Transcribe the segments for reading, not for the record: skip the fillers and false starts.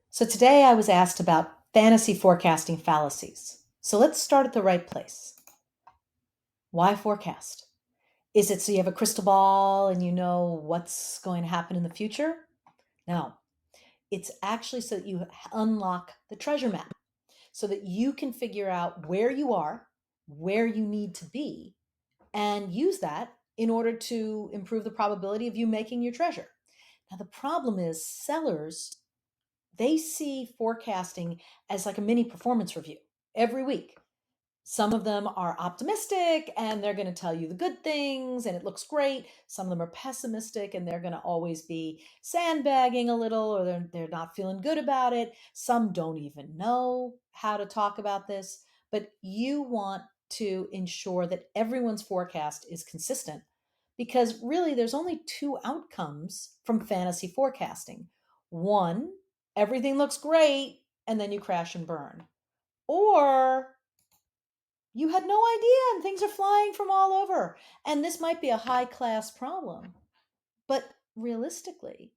So today I was asked about fantasy forecasting fallacies. So let's start at the right place. Why forecast? Is it so you have a crystal ball and you know what's going to happen in the future? No, it's actually so that you unlock the treasure map so that you can figure out where you are, where you need to be, and use that in order to improve the probability of you making your treasure. Now, the problem is sellers, they see forecasting as like a mini performance review every week. Some of them are optimistic and they're going to tell you the good things and it looks great. Some of them are pessimistic and they're going to always be sandbagging a little, or they're not feeling good about it. Some don't even know how to talk about this, but you want to ensure that everyone's forecast is consistent, because really there's only two outcomes from fantasy forecasting. One, everything looks great and then you crash and burn. Or you had no idea and things are flying from all over. And this might be a high class problem. But realistically,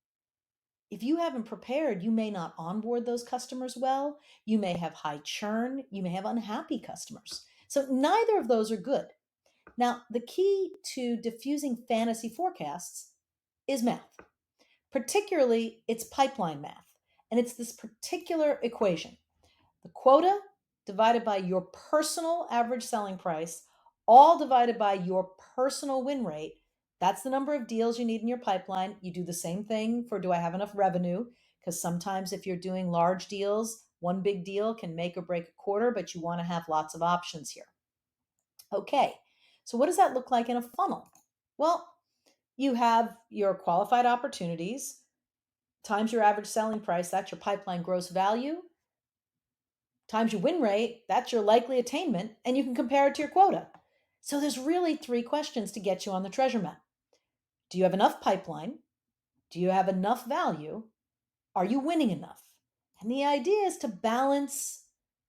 if you haven't prepared, you may not onboard those customers well. You may have high churn. You may have unhappy customers. So neither of those are good. Now, the key to diffusing fantasy forecasts is math, particularly it's pipeline math. And it's this particular equation: the quota divided by your personal average selling price, all divided by your personal win rate. That's the number of deals you need in your pipeline. You do the same thing for do I have enough revenue? Because sometimes if you're doing large deals, one big deal can make or break a quarter, but you want to have lots of options here. Okay, so what does that look like in a funnel? Well, you have your qualified opportunities times your average selling price, that's your pipeline gross value, times your win rate, that's your likely attainment, and you can compare it to your quota. So there's really three questions to get you on the treasure map. Do you have enough pipeline? Do you have enough value? Are you winning enough? And the idea is to balance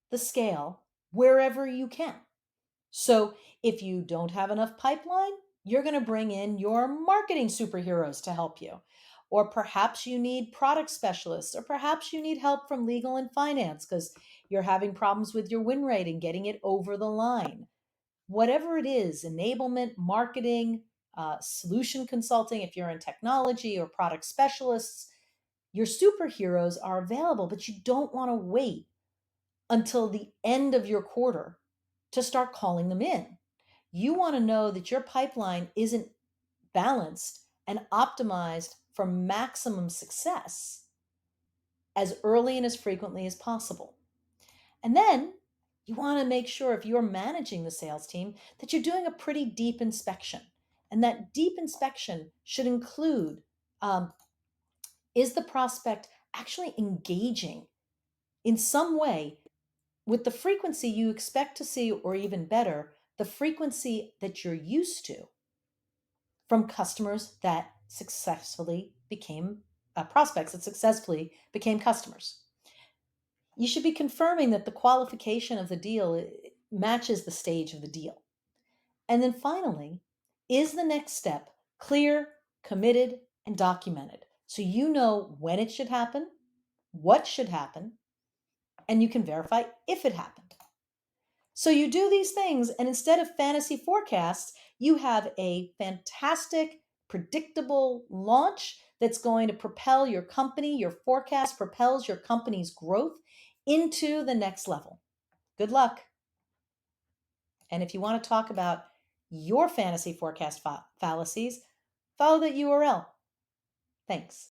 the scale wherever you can. So if you don't have enough pipeline, you're going to bring in your marketing superheroes to help you. Or perhaps you need product specialists, or perhaps you need help from legal and finance because you're having problems with your win rate and getting it over the line. Whatever it is, enablement, marketing, solution consulting, if you're in technology, or product specialists, your superheroes are available, but you don't want to wait until the end of your quarter to start calling them in. You want to know that your pipeline isn't balanced and optimized for maximum success as early and as frequently as possible. And then you want to make sure, if you're managing the sales team, that you're doing a pretty deep inspection. And that deep inspection should include, is the prospect actually engaging in some way with the frequency you expect to see, or even better, the frequency that you're used to from customers that successfully became prospects that successfully became customers. You should be confirming that the qualification of the deal matches the stage of the deal. And then finally, is the next step clear, committed, and documented? So you know when it should happen, what should happen, and you can verify if it happened. So you do these things, and instead of fantasy forecasts, you have a fantastic, predictable launch that's going to propel your company. Your forecast propels your company's growth into the next level. Good luck. And if you want to talk about your fantasy forecast fallacies, follow the URL. Thanks.